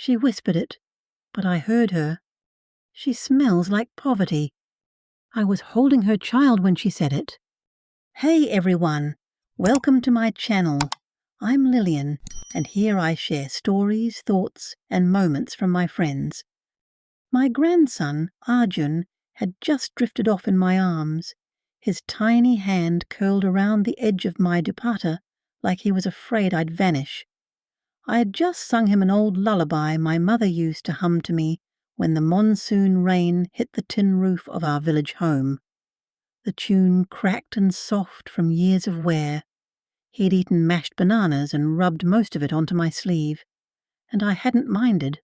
She whispered it, but I heard her. She smells like poverty. I was holding her child when she said it. Hey everyone, welcome to my channel. I'm Lillian, and here I share stories, thoughts, and moments from my friends. My grandson, Arjun, had just drifted off in my arms, his tiny hand curled around the edge of my dupatta like he was afraid I'd vanish. I had just sung him an old lullaby my mother used to hum to me when the monsoon rain hit the tin roof of our village home. The tune cracked and soft from years of wear. He'd eaten mashed bananas and rubbed most of it onto my sleeve, and I hadn't minded.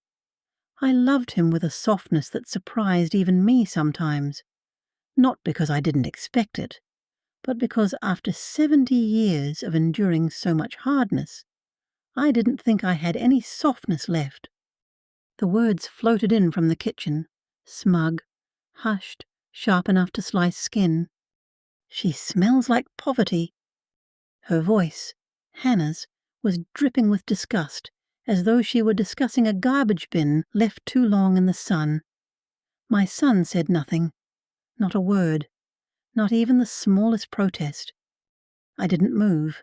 I loved him with a softness that surprised even me sometimes, not because I didn't expect it, but because after 70 years of enduring so much hardness, I didn't think I had any softness left. The words floated in from the kitchen, smug, hushed, sharp enough to slice skin. She smells like poverty. Her voice, Hannah's, was dripping with disgust, as though she were discussing a garbage bin left too long in the sun. My son said nothing, not a word, not even the smallest protest. I didn't move.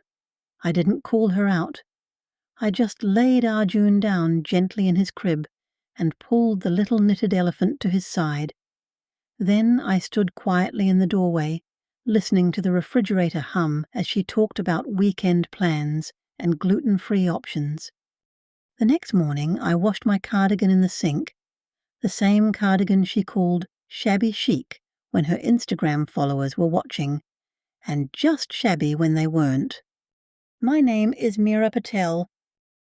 I didn't call her out. I just laid Arjun down gently in his crib and pulled the little knitted elephant to his side. Then I stood quietly in the doorway, listening to the refrigerator hum as she talked about weekend plans and gluten-free options. The next morning I washed my cardigan in the sink, the same cardigan she called shabby chic when her Instagram followers were watching, and just shabby when they weren't. My name is Mira Patel.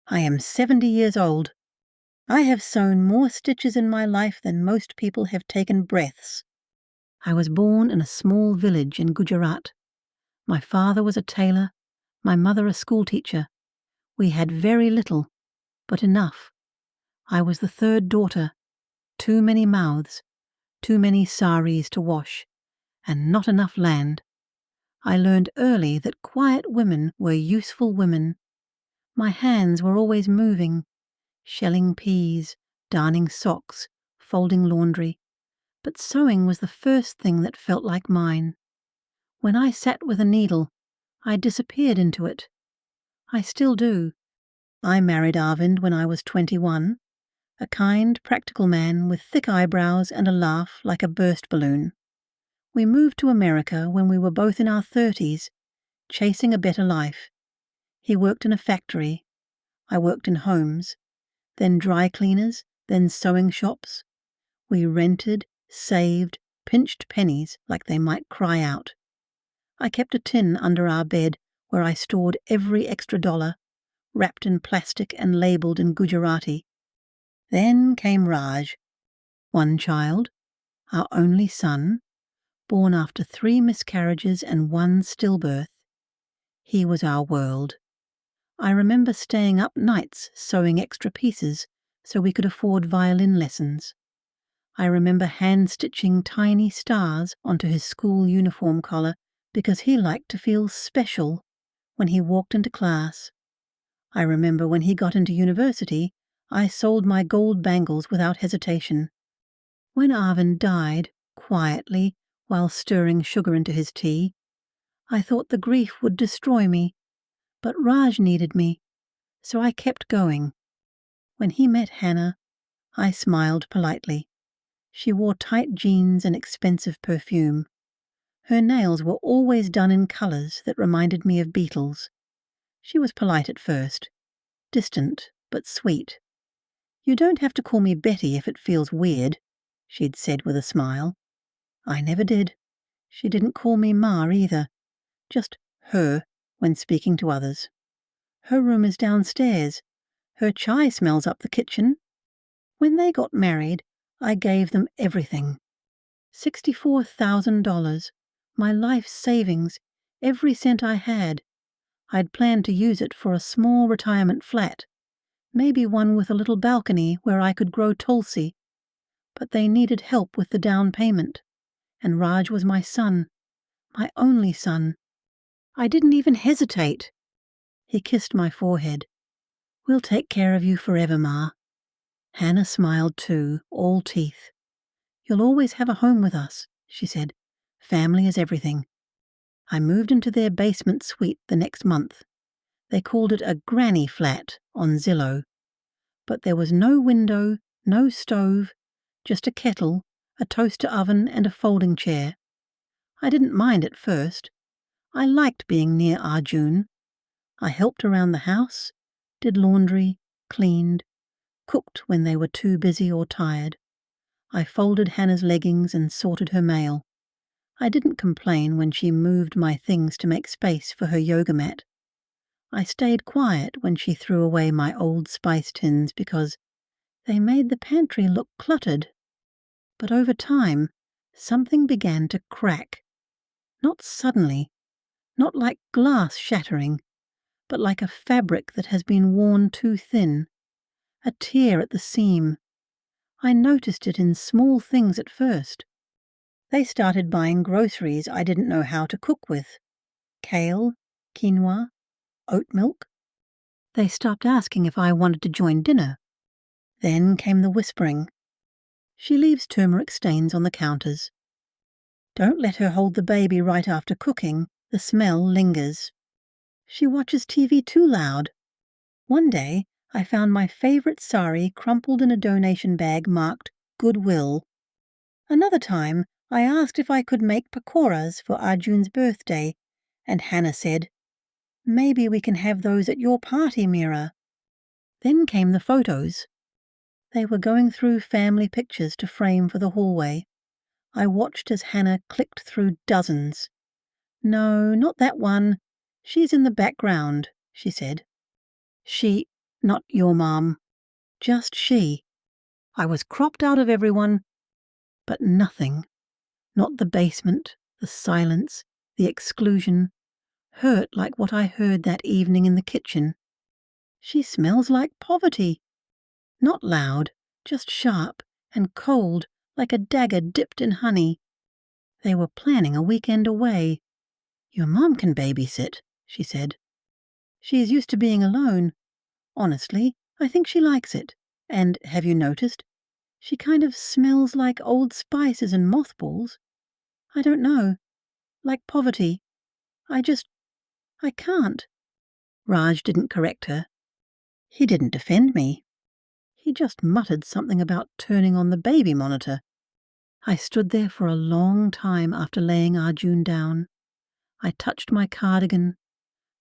I am 70 years old. I have sewn more stitches in my life than most people have taken breaths. I was born in a small village in Gujarat. My father was a tailor, my mother a schoolteacher. We had very little, but enough. I was the third daughter. Too many mouths, too many saris to wash, and not enough land. I learned early that quiet women were useful women. My hands were always moving, shelling peas, darning socks, folding laundry, but sewing was the first thing that felt like mine. When I sat with a needle, I disappeared into it. I still do. I married Arvind when I was 21, a kind, practical man with thick eyebrows and a laugh like a burst balloon. We moved to America when we were both in our 30s, chasing a better life. He worked in a factory. I worked in homes, then dry cleaners, then sewing shops. We rented, saved, pinched pennies like they might cry out. I kept a tin under our bed where I stored every extra dollar, wrapped in plastic and labelled in Gujarati. Then came Raj, one child, our only son, born after 3 miscarriages and 1 stillbirth. He was our world. I remember staying up nights sewing extra pieces so we could afford violin lessons. I remember hand-stitching tiny stars onto his school uniform collar because he liked to feel special when he walked into class. I remember when he got into university, I sold my gold bangles without hesitation. When Arvind died, quietly, while stirring sugar into his tea, I thought the grief would destroy me, but Raj needed me, so I kept going. When he met Hannah, I smiled politely. She wore tight jeans and expensive perfume. Her nails were always done in colours that reminded me of beetles. She was polite at first, distant but sweet. "You don't have to call me Betty if it feels weird," she'd said with a smile. I never did. She didn't call me Ma either, just her when speaking to others. Her room is downstairs. Her chai smells up the kitchen. When they got married, I gave them everything. $64,000, my life savings, every cent I had. I'd planned to use it for a small retirement flat, maybe one with a little balcony where I could grow tulsi. But they needed help with the down payment, and Raj was my son, my only son. I didn't even hesitate. He kissed my forehead. "We'll take care of you forever, Ma." Hannah smiled too, all teeth. "You'll always have a home with us," she said. "Family is everything." I moved into their basement suite the next month. They called it a granny flat on Zillow. But there was no window, no stove, just a kettle, a toaster oven and a folding chair. I didn't mind at first. I liked being near Arjun. I helped around the house, did laundry, cleaned, cooked when they were too busy or tired. I folded Hannah's leggings and sorted her mail. I didn't complain when she moved my things to make space for her yoga mat. I stayed quiet when she threw away my old spice tins because they made the pantry look cluttered. But over time, something began to crack. Not suddenly, not like glass shattering, but like a fabric that has been worn too thin. A tear at the seam. I noticed it in small things at first. They started buying groceries I didn't know how to cook with. Kale, quinoa, oat milk. They stopped asking if I wanted to join dinner. Then came the whispering. "She leaves turmeric stains on the counters. Don't let her hold the baby right after cooking. The smell lingers. She watches TV too loud." One day, I found my favorite sari crumpled in a donation bag marked Goodwill. Another time, I asked if I could make pakoras for Arjun's birthday, and Hannah said, "Maybe we can have those at your party, Mira." Then came the photos. They were going through family pictures to frame for the hallway. I watched as Hannah clicked through dozens. "No, not that one. She's in the background," she said. "She, not your mom. Just she." I was cropped out of everyone, but nothing, not the basement, the silence, the exclusion, hurt like what I heard that evening in the kitchen. "She smells like poverty." Not loud, just sharp and cold like a dagger dipped in honey. They were planning a weekend away. "Your mom can babysit," she said. "She is used to being alone. Honestly, I think she likes it. And have you noticed? She kind of smells like old spices and mothballs. I don't know. Like poverty. I can't." Raj didn't correct her. He didn't defend me. He just muttered something about turning on the baby monitor. I stood there for a long time after laying Arjun down. I touched my cardigan,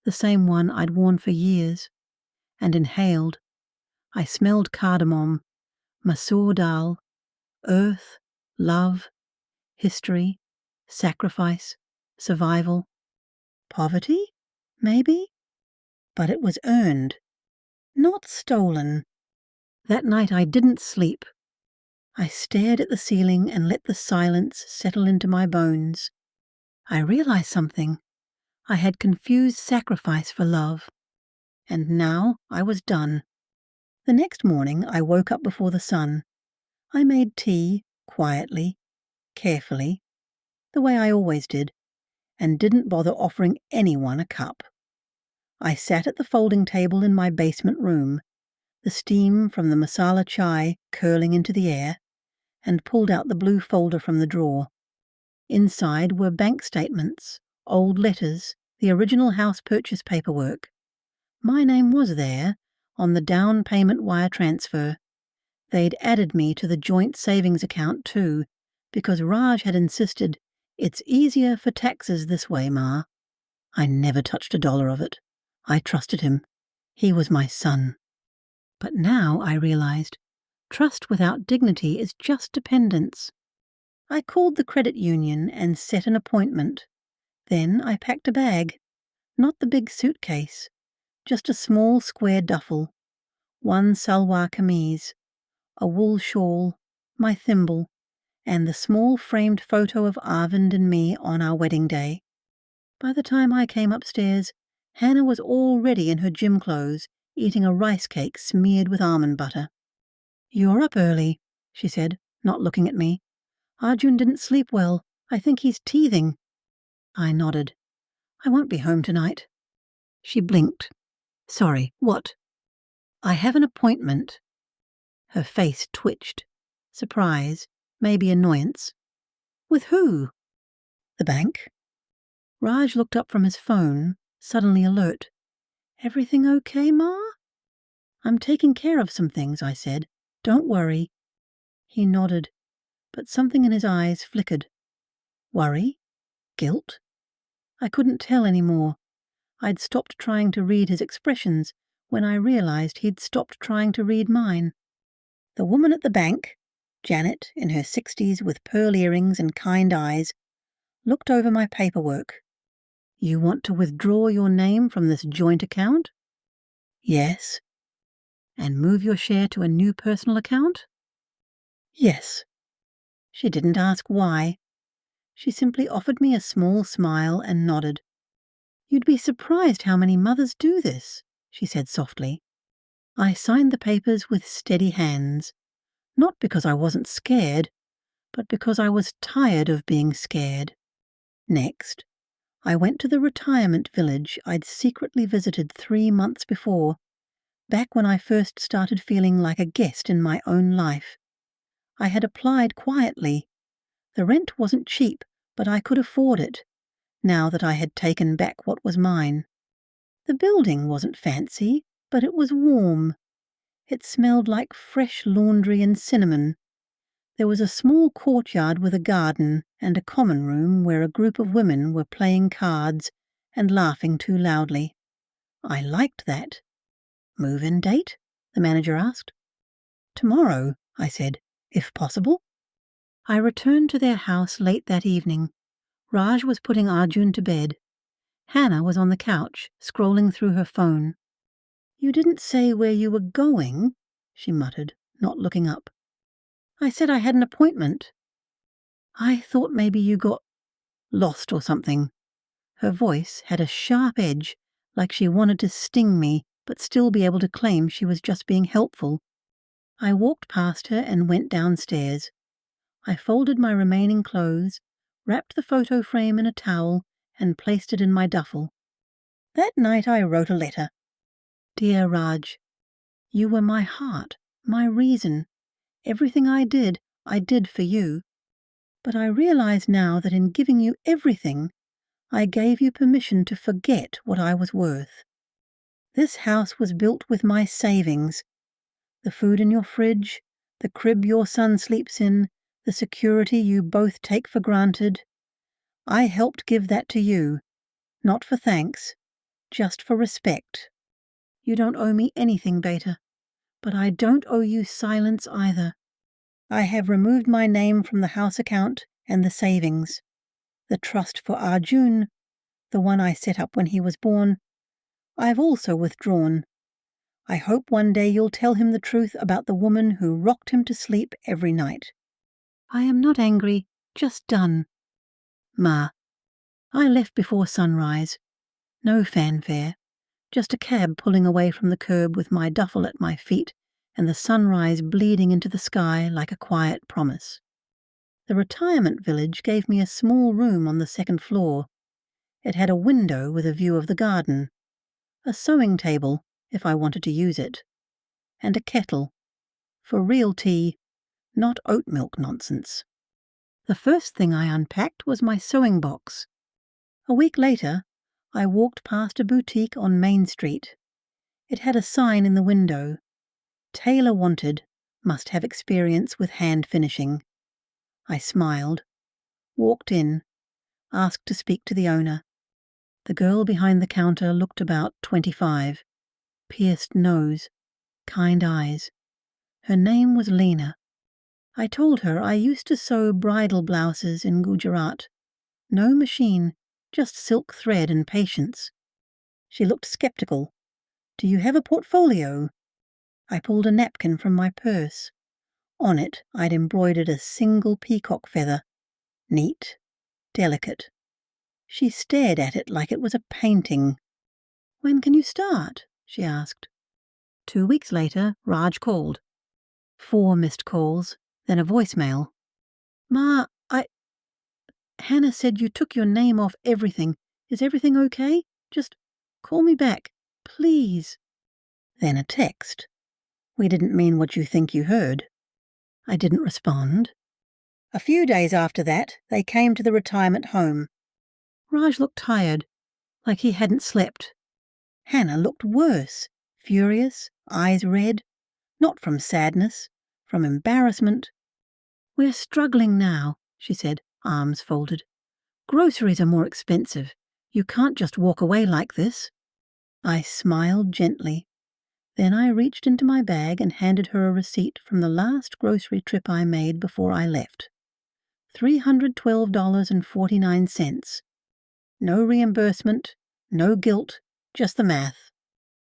the same one I'd worn for years, and inhaled. I smelled cardamom, masoor dal, earth, love, history, sacrifice, survival. Poverty? Maybe? But it was earned, not stolen. That night I didn't sleep. I stared at the ceiling and let the silence settle into my bones. I realized something. I had confused sacrifice for love. And now I was done. The next morning I woke up before the sun. I made tea, quietly, carefully, the way I always did, and didn't bother offering anyone a cup. I sat at the folding table in my basement room, the steam from the masala chai curling into the air, and pulled out the blue folder from the drawer. Inside were bank statements, old letters, the original house purchase paperwork. My name was there, on the down payment wire transfer. They'd added me to the joint savings account too, because Raj had insisted, "It's easier for taxes this way, Ma." I never touched a dollar of it. I trusted him. He was my son. But now I realized, trust without dignity is just dependence. I called the credit union and set an appointment. Then I packed a bag. Not the big suitcase, just a small square duffel, one salwar kameez, a wool shawl, my thimble, and the small framed photo of Arvind and me on our wedding day. By the time I came upstairs, Hannah was already in her gym clothes, eating a rice cake smeared with almond butter. "You're up early," she said, not looking at me. "Arjun didn't sleep well. I think he's teething." I nodded. "I won't be home tonight." She blinked. "Sorry, what?" "I have an appointment." Her face twitched. Surprise, maybe annoyance. With who? The bank. Raj looked up from his phone, suddenly alert. Everything okay, Ma? I'm taking care of some things, I said. Don't worry. He nodded, but something in his eyes flickered. Worry? Guilt? I couldn't tell any more. I'd stopped trying to read his expressions when I realized he'd stopped trying to read mine. The woman at the bank, Janet, in her 60s with pearl earrings and kind eyes, looked over my paperwork. You want to withdraw your name from this joint account? Yes. And move your share to a new personal account? Yes. She didn't ask why. She simply offered me a small smile and nodded. You'd be surprised how many mothers do this, she said softly. I signed the papers with steady hands, not because I wasn't scared, but because I was tired of being scared. Next, I went to the retirement village I'd secretly visited 3 months before, back when I first started feeling like a guest in my own life. I had applied quietly. The rent wasn't cheap, but I could afford it, now that I had taken back what was mine. The building wasn't fancy, but it was warm. It smelled like fresh laundry and cinnamon. There was a small courtyard with a garden and a common room where a group of women were playing cards and laughing too loudly. I liked that. Move-in date? The manager asked. Tomorrow, I said, if possible. I returned to their house late that evening. Raj was putting Arjun to bed. Hannah was on the couch, scrolling through her phone. You didn't say where you were going, she muttered, not looking up. I said I had an appointment. I thought maybe you got lost or something. Her voice had a sharp edge, like she wanted to sting me, but still be able to claim she was just being helpful. I walked past her and went downstairs. I folded my remaining clothes, wrapped the photo frame in a towel, and placed it in my duffel. That night I wrote a letter. Dear Raj, you were my heart, my reason. Everything I did for you. But I realize now that in giving you everything, I gave you permission to forget what I was worth. This house was built with my savings. The food in your fridge, the crib your son sleeps in, the security you both take for granted. I helped give that to you, not for thanks, just for respect. You don't owe me anything, Beta, but I don't owe you silence either. I have removed my name from the house account and the savings. The trust for Arjun, the one I set up when he was born, I've also withdrawn. I hope one day you'll tell him the truth about the woman who rocked him to sleep every night. I am not angry, just done. Ma, I left before sunrise. No fanfare, just a cab pulling away from the curb with my duffel at my feet and the sunrise bleeding into the sky like a quiet promise. The retirement village gave me a small room on the second floor. It had a window with a view of the garden, a sewing table, if I wanted to use it, and a kettle, for real tea, not oat milk nonsense. The first thing I unpacked was my sewing box. A week later, I walked past a boutique on Main Street. It had a sign in the window. Tailor wanted, must have experience with hand finishing. I smiled, walked in, asked to speak to the owner. The girl behind the counter looked about 25, pierced nose, kind eyes. Her name was Lena. I told her I used to sew bridal blouses in Gujarat. No machine, just silk thread and patience. She looked skeptical. Do you have a portfolio? I pulled a napkin from my purse. On it I'd embroidered a single peacock feather. Neat, delicate. She stared at it like it was a painting. When can you start? She asked. 2 weeks later, Raj called. 4 missed calls, then a voicemail. Ma, Hannah said you took your name off everything. Is everything okay? Just call me back, please. Then a text. "We didn't mean what you think you heard." I didn't respond. A few days after that, they came to the retirement home. Raj looked tired, like he hadn't slept. Hannah looked worse, furious, eyes red, not from sadness, from embarrassment. "We're struggling now," she said, arms folded. "Groceries are more expensive. You can't just walk away like this." I smiled gently. Then I reached into my bag and handed her a receipt from the last grocery trip I made before I left. $312.49. No reimbursement, no guilt, just the math.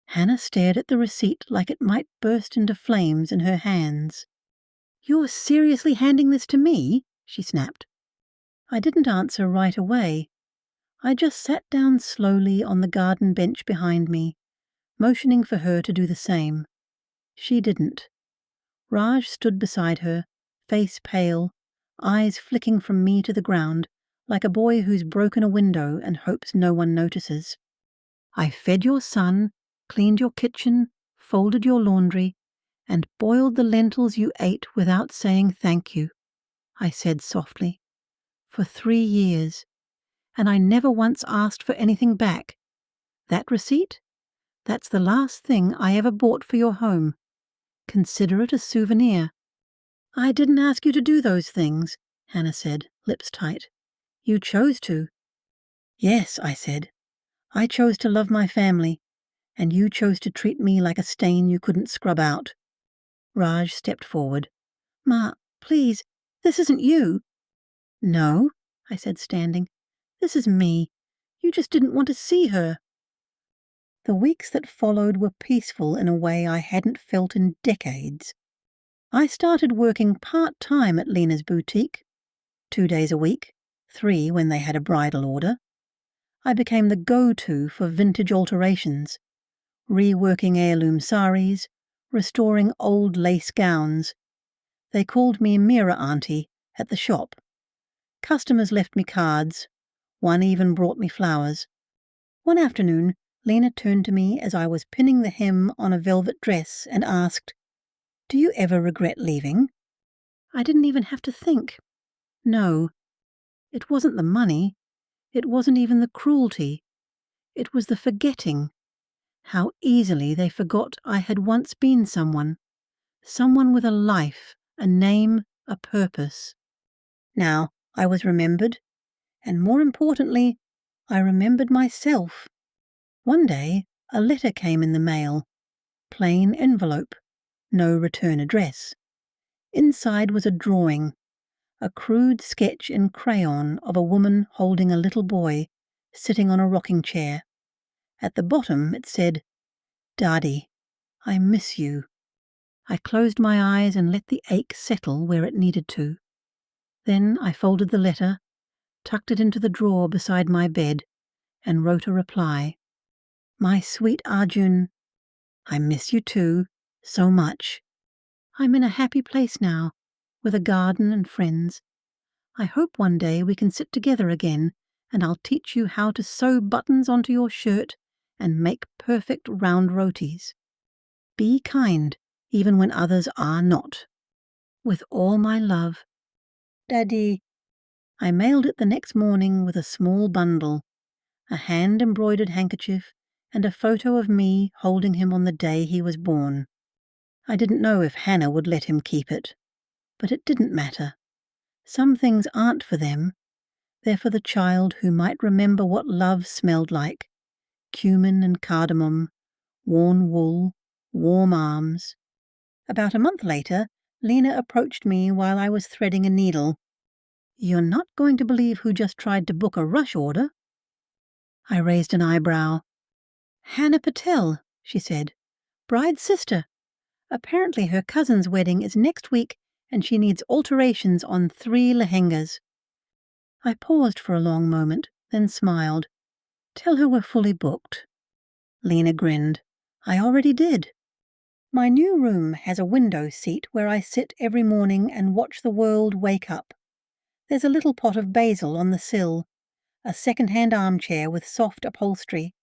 Hannah stared at the receipt like it might burst into flames in her hands. "You're seriously handing this to me?" she snapped. I didn't answer right away. I just sat down slowly on the garden bench behind me, motioning for her to do the same. She didn't. Raj stood beside her, face pale, eyes flicking from me to the ground, like a boy who's broken a window and hopes no one notices. "I fed your son, cleaned your kitchen, folded your laundry, and boiled the lentils you ate without saying thank you," I said softly. "For 3 years. And I never once asked for anything back. That receipt? That's the last thing I ever bought for your home. Consider it a souvenir." "I didn't ask you to do those things," Hannah said, lips tight. "You chose to." "Yes," I said. "I chose to love my family, and you chose to treat me like a stain you couldn't scrub out." Raj stepped forward. "Ma, please, this isn't you." "No," I said, standing. "This is me. You just didn't want to see her." The weeks that followed were peaceful in a way I hadn't felt in decades. I started working part-time at Lena's boutique, 2 days a week, 3 when they had a bridal order. I became the go-to for vintage alterations, reworking heirloom saris, restoring old lace gowns. They called me Mira Auntie at the shop. Customers left me cards. One even brought me flowers. One afternoon, Lena turned to me as I was pinning the hem on a velvet dress and asked, "Do you ever regret leaving?" I didn't even have to think. No. It wasn't the money. It wasn't even the cruelty. It was the forgetting. How easily they forgot I had once been someone with a life, a name, a purpose. Now I was remembered, and more importantly, I remembered myself. One day, a letter came in the mail. Plain envelope. No return address. Inside was a drawing, a crude sketch in crayon of a woman holding a little boy, sitting on a rocking chair. At the bottom it said, "Daddy, I miss you." I closed my eyes and let the ache settle where it needed to. Then I folded the letter, tucked it into the drawer beside my bed, and wrote a reply. "My sweet Arjun, I miss you too, so much. I'm in a happy place now, with a garden and friends. I hope one day we can sit together again, and I'll teach you how to sew buttons onto your shirt and make perfect round rotis. Be kind, even when others are not. With all my love, Daddy." I mailed it the next morning with a small bundle, a hand-embroidered handkerchief, and a photo of me holding him on the day he was born. I didn't know if Hannah would let him keep it, but it didn't matter. Some things aren't for them. They're for the child who might remember what love smelled like: cumin and cardamom, worn wool, warm arms. About a month later, Lena approached me while I was threading a needle. "You're not going to believe who just tried to book a rush order." I raised an eyebrow. "Hannah Patel," she said. "Bride's sister. Apparently her cousin's wedding is next week and she needs alterations on 3 lehengas." I paused for a long moment, then smiled. "Tell her we're fully booked." Lena grinned. "I already did." My new room has a window seat where I sit every morning and watch the world wake up. There's a little pot of basil on the sill, a second-hand armchair with soft upholstery,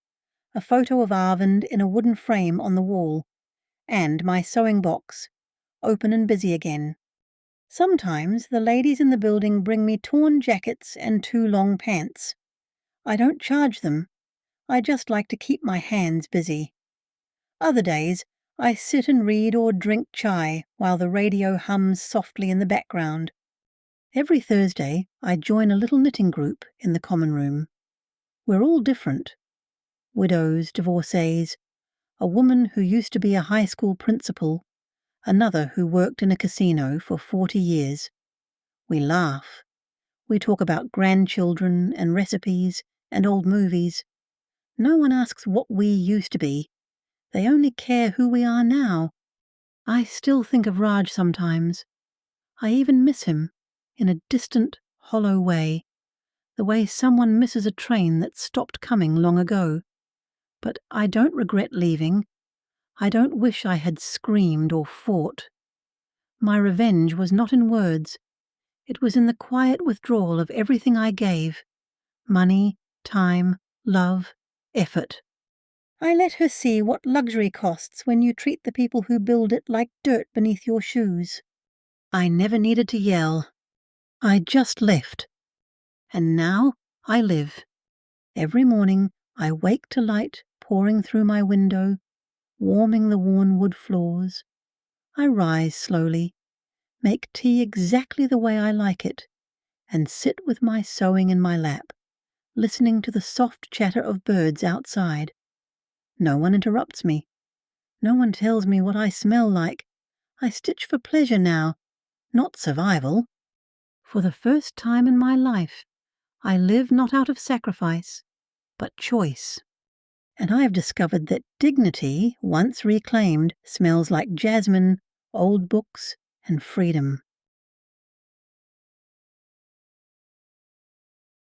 a photo of Arvind in a wooden frame on the wall, and my sewing box, open and busy again. Sometimes the ladies in the building bring me torn jackets and 2 long pants. I don't charge them. I just like to keep my hands busy. Other days, I sit and read or drink chai while the radio hums softly in the background. Every Thursday, I join a little knitting group in the common room. We're all different. Widows, divorcees, a woman who used to be a high school principal, another who worked in a casino for 40 years. We laugh. We talk about grandchildren and recipes and old movies. No one asks what we used to be. They only care who we are now. I still think of Raj sometimes. I even miss him, in a distant, hollow way, the way someone misses a train that stopped coming long ago. But I don't regret leaving. I don't wish I had screamed or fought. My revenge was not in words. It was in the quiet withdrawal of everything I gave: money, time, love, effort. I let her see what luxury costs when you treat the people who build it like dirt beneath your shoes. I never needed to yell. I just left. And now I live. Every morning I wake to light pouring through my window, warming the worn wood floors. I rise slowly, make tea exactly the way I like it, and sit with my sewing in my lap, listening to the soft chatter of birds outside. No one interrupts me. No one tells me what I smell like. I stitch for pleasure now, not survival. For the first time in my life, I live not out of sacrifice, but choice. And I have discovered that dignity, once reclaimed, smells like jasmine, old books, and freedom.